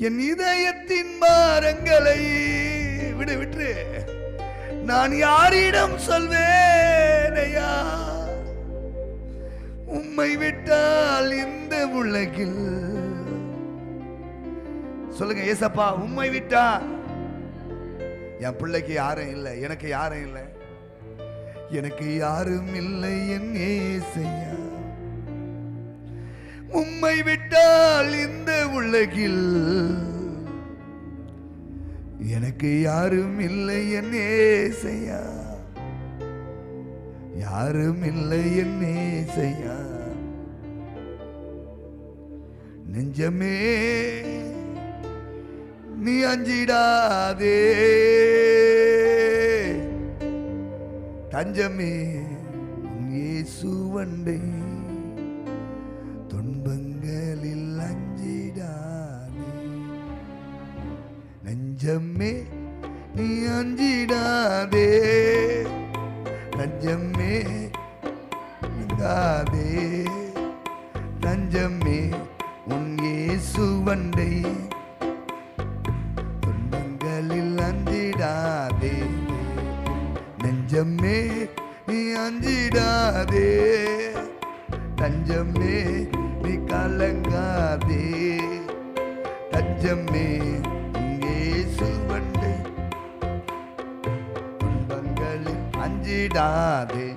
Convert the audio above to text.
என் இதயத்தின் பாரங்களை விட்டு நான் யாரிடம் சொல்வேன் ஐயா? உம்மை விட்டால் இந்த உலகில், சொல்லுங்க ஏசப்பா, உம்மை விட்டா என் பிள்ளைக்கு யாரும் இல்லை, எனக்கு யாரும் இல்லை, எனக்கு யாரும் இல்லை என் ஏசையா. உம்மை விட்டால் இந்த உலகில் எனக்கு யாரும் இல்லை என் ஏசையா, யாரும் இல்லை என் ஏசையா. நெஞ்சமே நீ அஞ்சிடாதே, தஞ்சமே இயேசுவண்டை, துன்பங்களில் அஞ்சிடாதே. நெஞ்சமே நீ அஞ்சிடாதே, தஞ்சமே நீங்காதே. தஞ்சமே உன் இயேசுவண்டை, துன்பங்களில் அஞ்சிடாதே. நெஞ்சமே நீ அஞ்சிடாதே, தஞ்சமே நீ கலங்காதே. தஞ்சமே இயேசுவண்டை, துன்பங்களில் அஞ்சிடாதே.